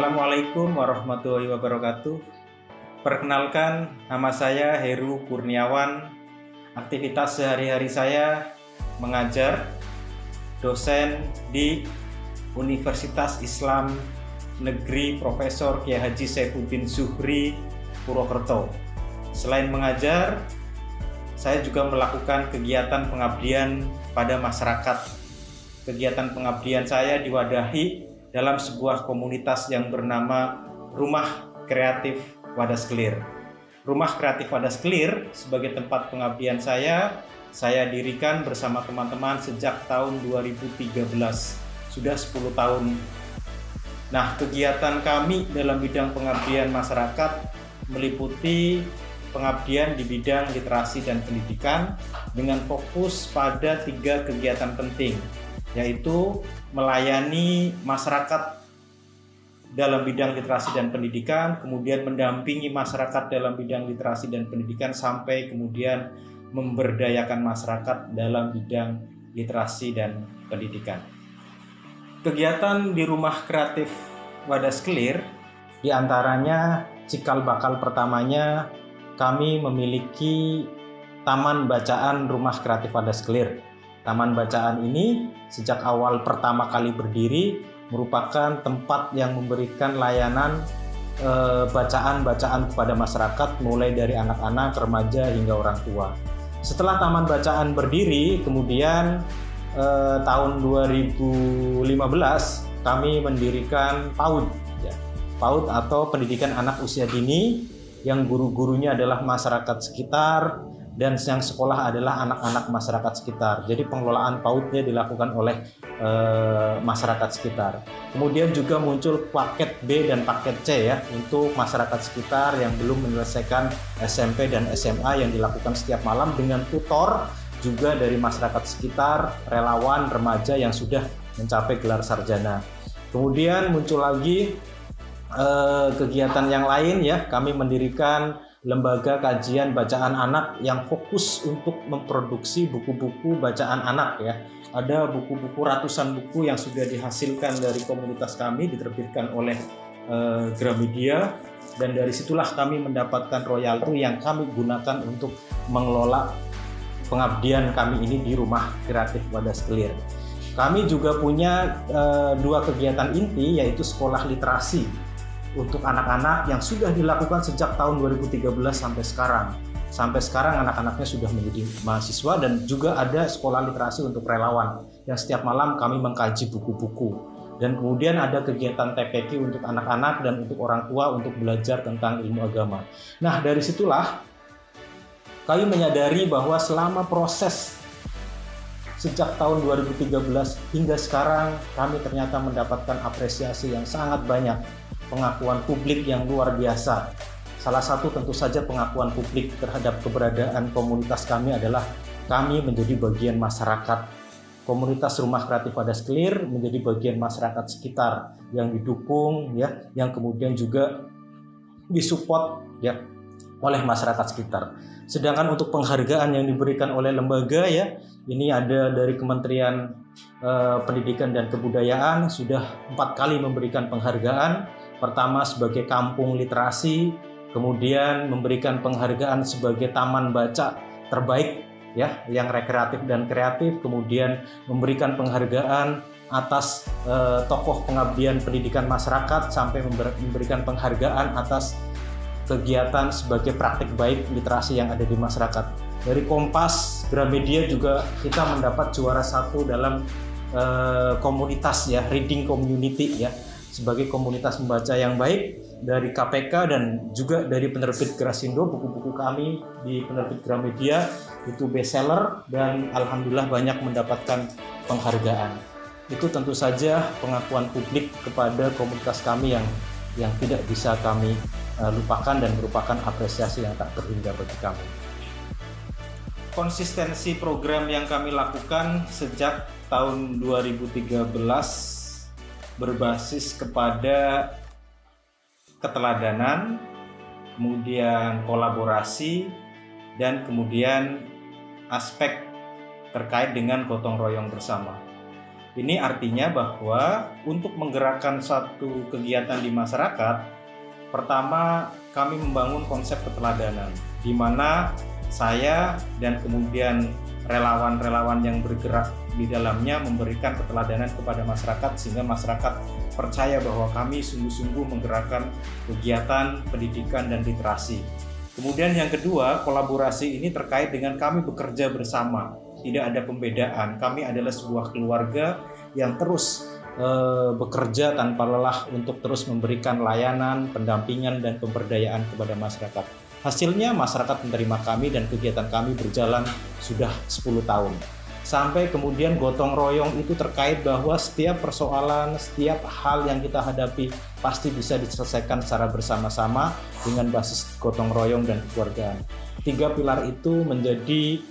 Assalamualaikum warahmatullahi wabarakatuh. Perkenalkan, nama saya Heru Kurniawan. Aktivitas sehari-hari saya mengajar, dosen di Universitas Islam Negeri Profesor Kiai Haji Saifuddin Zuhri, Purwokerto. Selain mengajar, saya juga melakukan kegiatan pengabdian pada masyarakat. Kegiatan pengabdian saya diwadahi dalam sebuah komunitas yang bernama Rumah Kreatif Wadas Kelir. Rumah Kreatif Wadas Kelir sebagai tempat pengabdian saya dirikan bersama teman-teman sejak tahun 2013. Sudah 10 tahun. Nah, kegiatan kami dalam bidang pengabdian masyarakat meliputi pengabdian di bidang literasi dan pendidikan dengan fokus pada 3 kegiatan penting, yaitu melayani masyarakat dalam bidang literasi dan pendidikan, kemudian mendampingi masyarakat dalam bidang literasi dan pendidikan, sampai kemudian memberdayakan masyarakat dalam bidang literasi dan pendidikan. Kegiatan di Rumah Kreatif Wadas Kelir, diantaranya cikal bakal pertamanya kami memiliki Taman Bacaan Rumah Kreatif Wadas Kelir. Taman bacaan ini sejak awal pertama kali berdiri merupakan tempat yang memberikan layanan bacaan-bacaan kepada masyarakat, mulai dari anak-anak, remaja hingga orang tua. Setelah taman bacaan berdiri, kemudian tahun 2015 kami mendirikan PAUD, PAUD atau Pendidikan Anak Usia Dini, yang guru-gurunya adalah masyarakat sekitar dan yang sekolah adalah anak-anak masyarakat sekitar. Jadi pengelolaan PAUD-nya dilakukan oleh masyarakat sekitar. Kemudian juga muncul paket B dan paket C ya, untuk masyarakat sekitar yang belum menyelesaikan SMP dan SMA, yang dilakukan setiap malam dengan tutor juga dari masyarakat sekitar, relawan, remaja yang sudah mencapai gelar sarjana. Kemudian muncul lagi kegiatan yang lain ya, kami mendirikan lembaga kajian bacaan anak yang fokus untuk memproduksi buku-buku bacaan anak ya. Ada buku-buku, ratusan buku yang sudah dihasilkan dari komunitas kami, diterbitkan oleh Gramedia, dan dari situlah kami mendapatkan royalti yang kami gunakan untuk mengelola pengabdian kami ini di Rumah Kreatif Wadas Kelir. Kami juga punya 2 kegiatan inti, yaitu sekolah literasi untuk anak-anak yang sudah dilakukan sejak tahun 2013 sampai sekarang. Sampai sekarang anak-anaknya sudah menjadi mahasiswa, dan juga ada sekolah literasi untuk relawan yang setiap malam kami mengkaji buku-buku. Dan kemudian ada kegiatan TPQ untuk anak-anak dan untuk orang tua untuk belajar tentang ilmu agama. Nah, dari situlah kami menyadari bahwa selama proses sejak tahun 2013 hingga sekarang, kami ternyata mendapatkan apresiasi yang sangat banyak, pengakuan publik yang luar biasa. Salah satu tentu saja pengakuan publik terhadap keberadaan komunitas kami adalah kami menjadi bagian masyarakat. Komunitas Rumah Kreatif Wadas Kelir menjadi bagian masyarakat sekitar yang didukung ya, yang kemudian juga disupport ya oleh masyarakat sekitar. Sedangkan untuk penghargaan yang diberikan oleh lembaga ya, ini ada dari Kementerian Pendidikan dan Kebudayaan, sudah 4 kali memberikan penghargaan. Pertama sebagai kampung literasi, kemudian memberikan penghargaan sebagai taman baca terbaik ya, yang rekreatif dan kreatif, kemudian memberikan penghargaan atas tokoh pengabdian pendidikan masyarakat, sampai memberikan penghargaan atas kegiatan sebagai praktik baik literasi yang ada di masyarakat. Dari Kompas, Gramedia juga kita mendapat juara 1 dalam komunitas ya, reading community ya, sebagai komunitas membaca yang baik. Dari KPK dan juga dari penerbit Grasindo, buku-buku kami di penerbit Gramedia itu bestseller dan alhamdulillah banyak mendapatkan penghargaan. Itu tentu saja pengakuan publik kepada komunitas kami yang tidak bisa kami lupakan dan merupakan apresiasi yang tak terhingga bagi kami. Konsistensi program yang kami lakukan sejak tahun 2013 berbasis kepada keteladanan, kemudian kolaborasi, dan kemudian aspek terkait dengan gotong royong bersama. Ini artinya bahwa untuk menggerakkan satu kegiatan di masyarakat, pertama kami membangun konsep keteladanan, di mana saya dan kemudian relawan-relawan yang bergerak di dalamnya memberikan keteladanan kepada masyarakat, sehingga masyarakat percaya bahwa kami sungguh-sungguh menggerakkan kegiatan pendidikan dan literasi. Kemudian yang kedua, kolaborasi ini terkait dengan kami bekerja bersama, tidak ada pembedaan. Kami adalah sebuah keluarga yang terus bekerja tanpa lelah untuk terus memberikan layanan, pendampingan, dan pemberdayaan kepada masyarakat. Hasilnya masyarakat menerima kami dan kegiatan kami berjalan sudah 10 tahun. Sampai kemudian gotong royong itu terkait bahwa setiap persoalan, setiap hal yang kita hadapi pasti bisa diselesaikan secara bersama-sama dengan basis gotong royong dan kekeluargaan. 3 pilar itu menjadi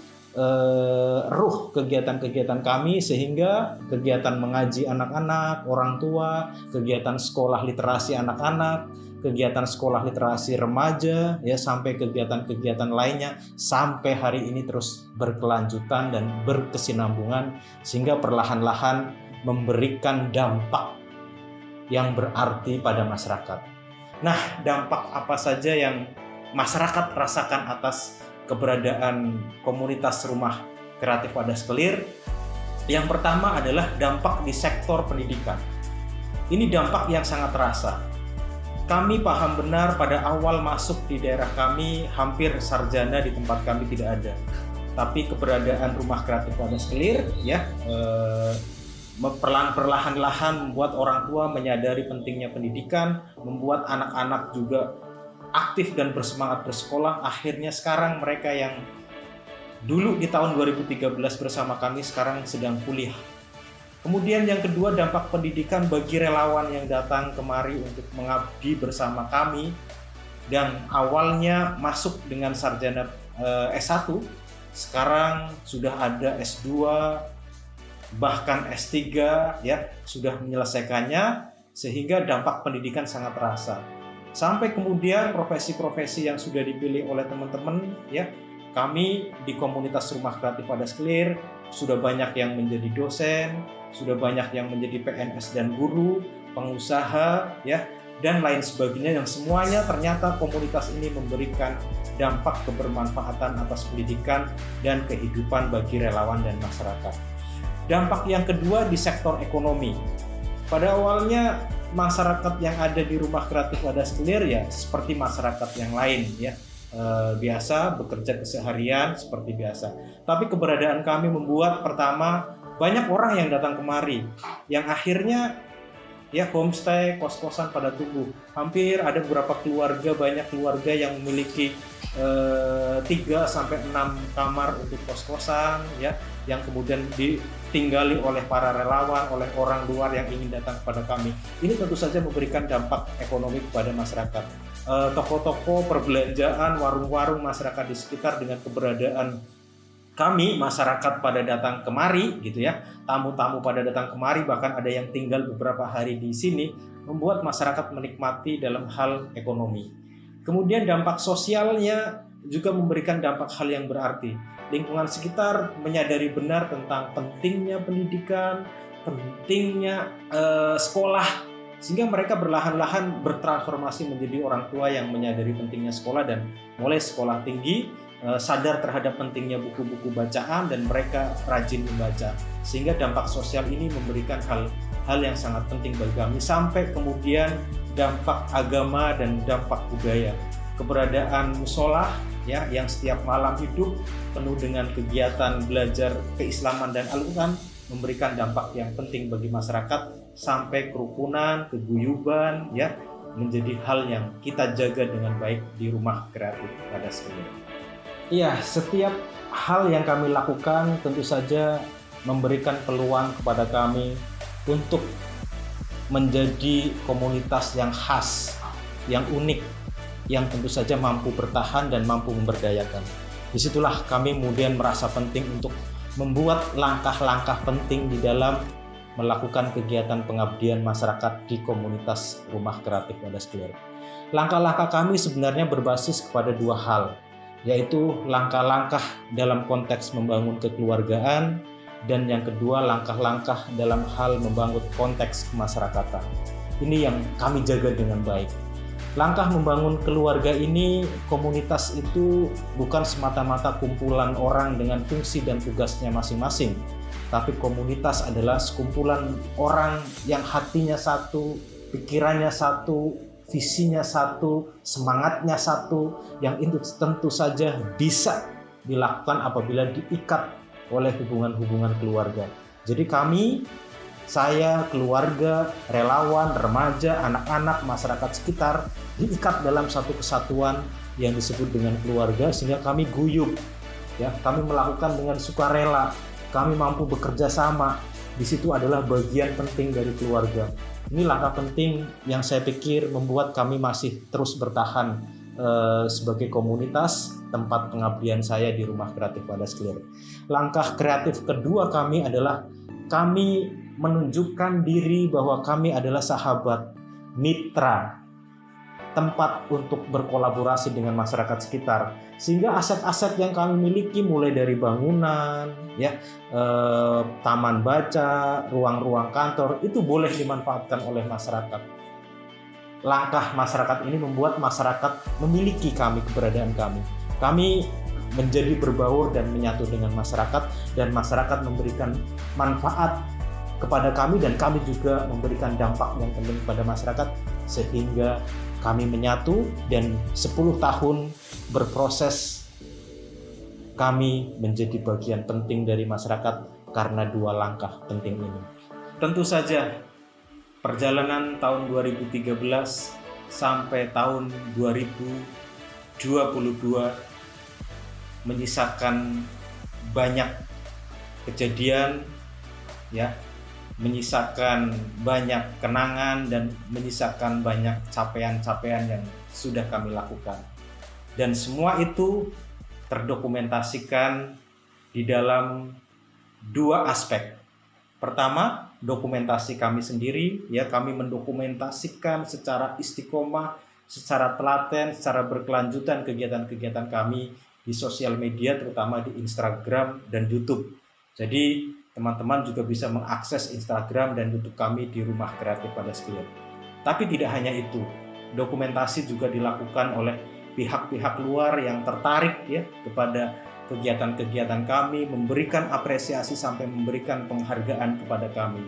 ruh kegiatan-kegiatan kami, sehingga kegiatan mengaji anak-anak, orang tua, kegiatan sekolah literasi anak-anak, kegiatan sekolah literasi remaja, ya, sampai kegiatan-kegiatan lainnya sampai hari ini terus berkelanjutan dan berkesinambungan, sehingga perlahan-lahan memberikan dampak yang berarti pada masyarakat. Nah, dampak apa saja yang masyarakat rasakan atas keberadaan komunitas Rumah Kreatif Wadas Kelir? Yang pertama adalah dampak di sektor pendidikan. Ini dampak yang sangat terasa. Kami paham benar pada awal masuk di daerah kami, hampir sarjana di tempat kami tidak ada. Tapi keberadaan Rumah Kreatif Wadas Kelir, ya, perlahan-lahan membuat orang tua menyadari pentingnya pendidikan, membuat anak-anak juga aktif dan bersemangat bersekolah. Akhirnya sekarang mereka yang dulu di tahun 2013 bersama kami sekarang sedang kuliah. Kemudian yang kedua, dampak pendidikan bagi relawan yang datang kemari untuk mengabdi bersama kami, dan awalnya masuk dengan sarjana S1, sekarang sudah ada S2, bahkan S3, ya, sudah menyelesaikannya, sehingga dampak pendidikan sangat terasa. Sampai kemudian profesi-profesi yang sudah dipilih oleh teman-teman, ya, kami di komunitas Rumah Kreatif Wadas Kelir sudah banyak yang menjadi dosen, sudah banyak yang menjadi PNS dan guru, pengusaha, ya, dan lain sebagainya, yang semuanya ternyata komunitas ini memberikan dampak kebermanfaatan atas pendidikan dan kehidupan bagi relawan dan masyarakat. Dampak yang kedua di sektor ekonomi. Pada awalnya masyarakat yang ada di Rumah Kreatif Wadas Kelir ya seperti masyarakat yang lain, ya, biasa bekerja keseharian seperti biasa. Tapi keberadaan kami membuat pertama banyak orang yang datang kemari, yang akhirnya ya homestay, kos-kosan pada tumbuh. Hampir ada beberapa keluarga, banyak keluarga yang memiliki 3-6 kamar untuk kos-kosan, ya, yang kemudian ditinggali oleh para relawan, oleh orang luar yang ingin datang kepada kami. Ini tentu saja memberikan dampak ekonomi kepada masyarakat. Toko-toko, perbelanjaan, warung-warung masyarakat di sekitar dengan keberadaan kami, masyarakat pada datang kemari, gitu ya, tamu-tamu pada datang kemari, bahkan ada yang tinggal beberapa hari di sini, membuat masyarakat menikmati dalam hal ekonomi. Kemudian dampak sosialnya juga memberikan dampak hal yang berarti. Lingkungan sekitar menyadari benar tentang pentingnya pendidikan, pentingnya sekolah, sehingga mereka berlahan-lahan bertransformasi menjadi orang tua yang menyadari pentingnya sekolah dan mulai sekolah tinggi, sadar terhadap pentingnya buku-buku bacaan, dan mereka rajin membaca, sehingga dampak sosial ini memberikan hal yang sangat penting bagi kami. Sampai kemudian dampak agama dan dampak budaya, keberadaan musola, ya, yang setiap malam hidup penuh dengan kegiatan belajar keislaman dan Al-Quran, memberikan dampak yang penting bagi masyarakat, sampai kerukunan, keguyuban, ya, menjadi hal yang kita jaga dengan baik di Rumah Kreatif Wadas Kelir. Iya, setiap hal yang kami lakukan tentu saja memberikan peluang kepada kami untuk menjadi komunitas yang khas, yang unik, yang tentu saja mampu bertahan dan mampu memberdayakan. Disitulah kami kemudian merasa penting untuk membuat langkah-langkah penting di dalam melakukan kegiatan pengabdian masyarakat di komunitas Rumah Kreatif Wadas Kelir. Langkah-langkah kami sebenarnya berbasis kepada 2 hal, yaitu langkah-langkah dalam konteks membangun kekeluargaan dan yang kedua langkah-langkah dalam hal membangun konteks kemasyarakatan. Ini yang kami jaga dengan baik. Langkah membangun keluarga ini, komunitas itu bukan semata-mata kumpulan orang dengan fungsi dan tugasnya masing-masing, tapi komunitas adalah sekumpulan orang yang hatinya satu, pikirannya satu, visinya satu, semangatnya satu, yang itu tentu saja bisa dilakukan apabila diikat oleh hubungan-hubungan keluarga. Jadi kami, saya, keluarga, relawan, remaja, anak-anak, masyarakat sekitar diikat dalam satu kesatuan yang disebut dengan keluarga, sehingga kami guyup, ya, kami melakukan dengan sukarela, kami mampu bekerja sama. Di situ adalah bagian penting dari keluarga. Ini langkah penting yang saya pikir membuat kami masih terus bertahan sebagai komunitas tempat pengabdian saya di Rumah Kreatif Wadas Clear. Langkah kreatif kedua kami adalah kami menunjukkan diri bahwa kami adalah sahabat, mitra, tempat untuk berkolaborasi dengan masyarakat sekitar, sehingga aset-aset yang kami miliki mulai dari bangunan, ya, taman baca, ruang-ruang kantor itu boleh dimanfaatkan oleh masyarakat. Langkah masyarakat ini membuat masyarakat memiliki kami, keberadaan kami. Kami menjadi berbaur dan menyatu dengan masyarakat, dan masyarakat memberikan manfaat kepada kami, dan kami juga memberikan dampak yang penting kepada masyarakat, sehingga kami menyatu, dan 10 tahun berproses kami menjadi bagian penting dari masyarakat karena dua langkah penting ini. Tentu saja perjalanan tahun 2013 sampai tahun 2022 menyisakan banyak kejadian, ya, menyisakan banyak kenangan dan menyisakan banyak capaian-capaian yang sudah kami lakukan. Dan semua itu terdokumentasikan di dalam dua aspek. Pertama, dokumentasi kami sendiri, ya, kami mendokumentasikan secara istiqomah, secara telaten, secara berkelanjutan kegiatan-kegiatan kami di sosial media, terutama di Instagram dan YouTube. Jadi teman-teman juga bisa mengakses Instagram dan YouTube kami di Rumah Kreatif Wadas Clear. Tapi tidak hanya itu, dokumentasi juga dilakukan oleh pihak-pihak luar yang tertarik, ya, kepada kegiatan-kegiatan kami, memberikan apresiasi sampai memberikan penghargaan kepada kami.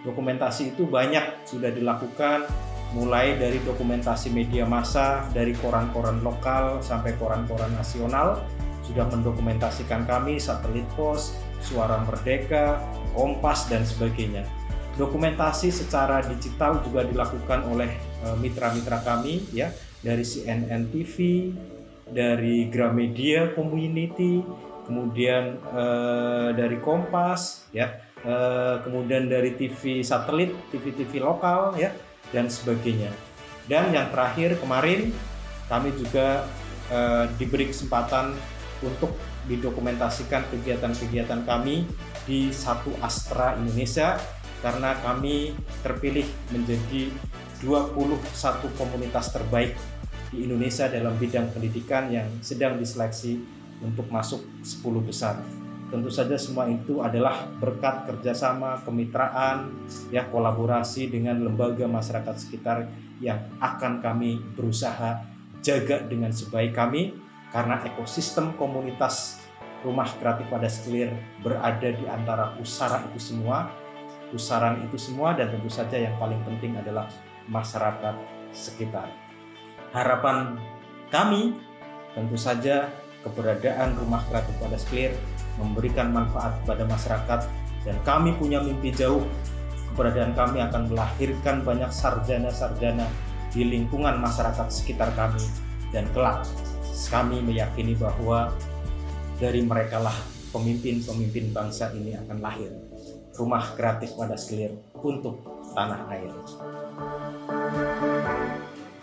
Dokumentasi itu banyak sudah dilakukan, mulai dari dokumentasi media massa, dari koran-koran lokal sampai koran-koran nasional, sudah mendokumentasikan kami, Satelit Pos, Suara Merdeka, Kompas, dan sebagainya. Dokumentasi secara digital juga dilakukan oleh mitra-mitra kami, ya, dari CNN TV, dari Gramedia Community, kemudian dari Kompas, ya, kemudian dari TV satelit, TV-TV lokal, ya, dan sebagainya. Dan yang terakhir kemarin kami juga diberi kesempatan untuk didokumentasikan kegiatan-kegiatan kami di Satu Astra Indonesia, karena kami terpilih menjadi 21 komunitas terbaik di Indonesia dalam bidang pendidikan yang sedang diseleksi untuk masuk 10 besar. Tentu saja semua itu adalah berkat kerjasama, kemitraan, ya, kolaborasi dengan lembaga masyarakat sekitar yang akan kami berusaha jaga dengan sebaik kami, karena ekosistem komunitas Rumah Kreatif Wadas Clear berada di antara pusaran itu semua, dan tentu saja yang paling penting adalah masyarakat sekitar. Harapan kami tentu saja keberadaan Rumah Kreatif Wadas Clear memberikan manfaat kepada masyarakat, dan kami punya mimpi jauh. Keberadaan kami akan melahirkan banyak sarjana-sarjana di lingkungan masyarakat sekitar kami, dan kelak kami meyakini bahwa dari merekalah pemimpin-pemimpin bangsa ini akan lahir. Rumah Kreatif Wadas Clear untuk tanah air.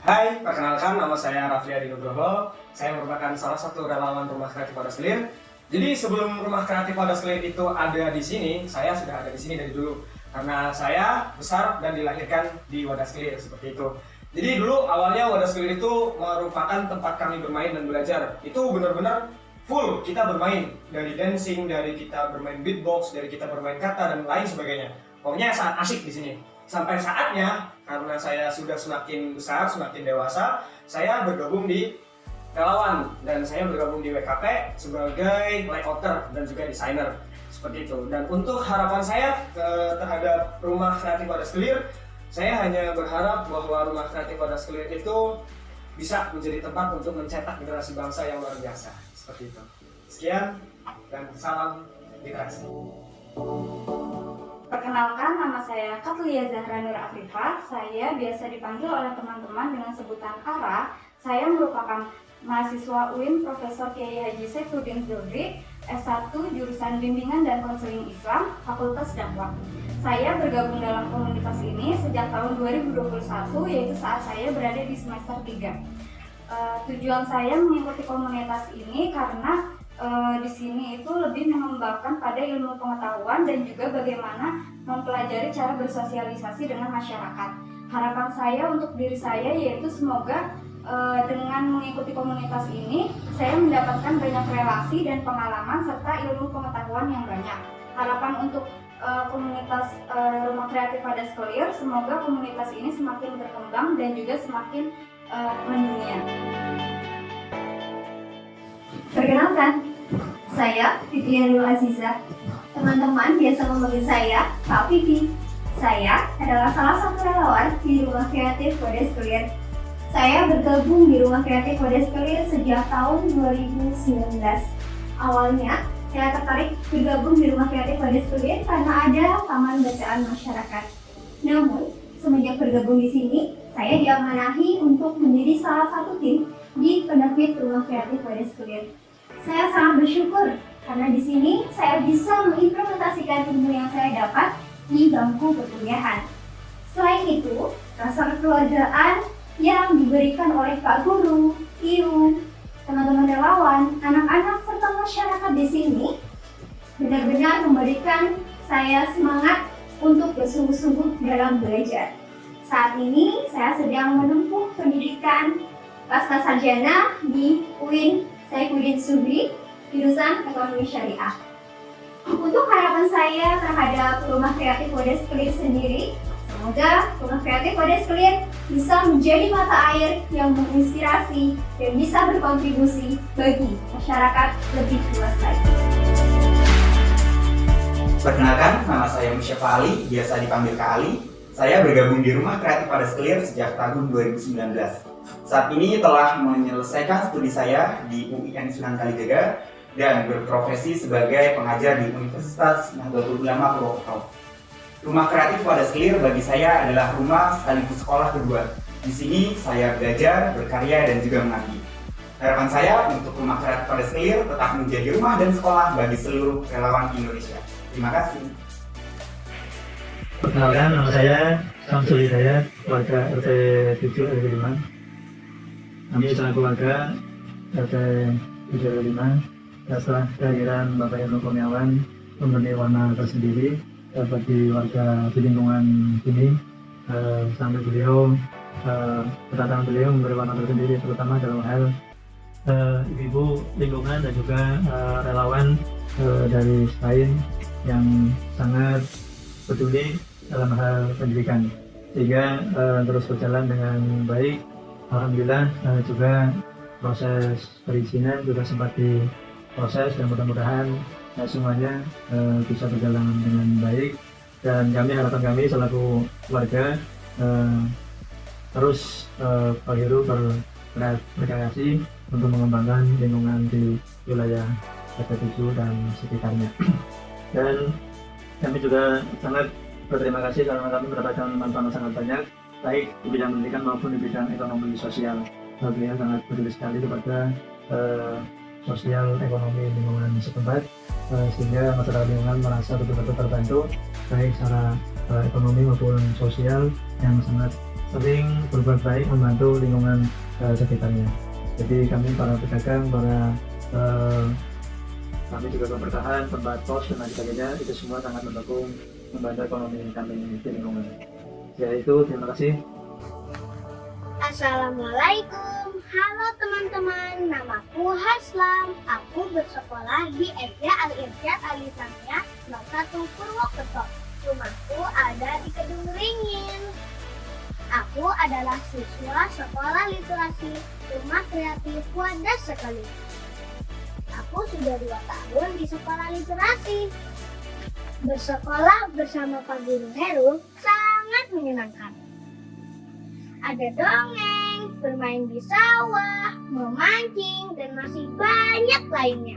Hai, perkenalkan, nama saya Rafli Adi Nugroho. Saya merupakan salah satu relawan Rumah Kreatif Wadas Clear. Jadi sebelum Rumah Kreatif Wadas Clear itu ada di sini, saya sudah ada di sini dari dulu. Karena saya besar dan dilahirkan di Wadas Clear, seperti itu. Jadi dulu awalnya Wadas Clear itu merupakan tempat kami bermain dan belajar. Itu benar-benar full kita bermain, dari dancing, dari kita bermain beatbox, dari kita bermain kata dan lain sebagainya. Pokoknya sangat asik di sini. Sampai saatnya karena saya sudah semakin besar, semakin dewasa, saya bergabung di relawan dan saya bergabung di WKP sebagai layouter dan juga desainer seperti itu. Dan untuk harapan saya terhadap Rumah Kreatif Wadas Kelir, saya hanya berharap bahwa Rumah Kreatif Wadas Kelir itu bisa menjadi tempat untuk mencetak generasi bangsa yang luar biasa seperti itu. Sekian dan salam literasi. Perkenalkan, nama saya Katlia Zahra Nur Afrifa. Saya biasa dipanggil oleh teman-teman dengan sebutan Ara. Saya merupakan mahasiswa UIN Profesor Kiai Haji Saifuddin Zubri, S1 jurusan Bimbingan dan Konseling Islam, Fakultas Dakwah. Saya bergabung dalam komunitas ini sejak tahun 2021, yaitu saat saya berada di semester 3. Tujuan saya mengikuti komunitas ini karena di sini itu lebih mengembangkan pada ilmu pengetahuan dan juga bagaimana mempelajari cara bersosialisasi dengan masyarakat. Harapan saya untuk diri saya yaitu semoga dengan mengikuti komunitas ini saya mendapatkan banyak relasi dan pengalaman serta ilmu pengetahuan yang banyak. Harapan untuk komunitas Rumah Kreatif Wadas Kelir, semoga komunitas ini semakin berkembang dan juga semakin mendunia. Perkenalkan, saya Fitrianul Aziza. Teman-teman biasa memanggil saya Kak Vivi. Saya adalah salah satu relawan di Rumah Kreatif Wadas Kelir. Saya bergabung di Rumah Kreatif Wadas Kelir sejak tahun 2019. Awalnya, saya tertarik bergabung di Rumah Kreatif Wadas Kelir karena ada taman bacaan masyarakat. Namun, semenjak bergabung di sini, saya diamanahi untuk menjadi salah satu tim di penerbit Rumah Kreatif Wadas Kelir. Saya sangat bersyukur karena di sini saya bisa mengimplementasikan ilmu yang saya dapat di bangku perkuliahan. Selain itu, rasa kekeluargaan yang diberikan oleh Pak Guru, ibu, teman-teman relawan, anak-anak serta masyarakat di sini benar-benar memberikan saya semangat untuk bersungguh-sungguh dalam belajar. Saat ini saya sedang menempuh pendidikan pascasarjana di UIN Saifuddin Zubri, jurusan Ekonomi Syariah. Untuk harapan saya terhadap Rumah Kreatif Wadas Kelir sendiri, semoga Rumah Kreatif Wadas Kelir bisa menjadi mata air yang menginspirasi dan bisa berkontribusi bagi masyarakat lebih luas lagi. Perkenalkan, nama saya Musyafa Ali, biasa dipanggil Kak Ali. Saya bergabung di Rumah Kreatif Wadas Kelir sejak tahun 2019. Saat ini telah menyelesaikan studi saya di UIN Sunan Kalijaga dan berprofesi sebagai pengajar di Universitas Nahdlatul Ulama Purwokerto. Rumah Kreatif Wadas Kelir bagi saya adalah rumah sekaligus sekolah kedua. Di sini saya belajar, berkarya, dan juga mengabdi. Harapan saya untuk Rumah Kreatif Wadas Kelir tetap menjadi rumah dan sekolah bagi seluruh relawan Indonesia. Terima kasih. Perkenalkan, nama saya Samsul Hidayat, warga RT 7 RW 5. Kami selaku warga RT 7 RW 5. Setelah kehadiran Bapak Ibnu Kurniawan memberi warna tersendiri bagi warga di lingkungan sini, sampai beliau kedatangan beliau memberi warna tersendiri, terutama dalam hal ibu-ibu lingkungan dan juga relawan dari STAIN yang sangat peduli dalam hal pendidikan, sehingga terus berjalan dengan baik. Alhamdulillah juga proses perizinan juga sempat diproses dan mudah-mudahan semuanya bisa berjalan dengan baik. Dan harapan kami selaku warga terus Pak Heru berkreasi untuk mengembangkan lingkungan di wilayah RT 7 dan sekitarnya. Dan kami juga sangat berterima kasih karena kami mendapatkan manfaat sangat banyak, baik di bidang pendidikan maupun di bidang ekonomi sosial. Beliau sangat peduli sekali kepada sosial ekonomi lingkungan setempat, sehingga masyarakat lingkungan merasa betul-betul terbantu, baik secara ekonomi maupun sosial, yang sangat sering berbuat baik membantu lingkungan sekitarnya. Jadi kami para pedagang, kami juga bertahan, tempat kos dan lain sebagainya, itu semua sangat mendukung membantu ekonomi kami di lingkungan. Ya itu, terima kasih. Assalamualaikum. Halo teman-teman, namaku Haslam. Aku bersekolah di SD Al-Irsyad Alislamiyah 01 Purwokerto. Rumahku ada di Kedung Ringin. Aku adalah siswa Sekolah Literasi Rumah Kreatif Wadas Sekali. Aku sudah 2 tahun di Sekolah Literasi. Bersekolah bersama Pak Guru Heru sangat menyenangkan. Ada dongeng, bermain di sawah, memancing, dan masih banyak lainnya.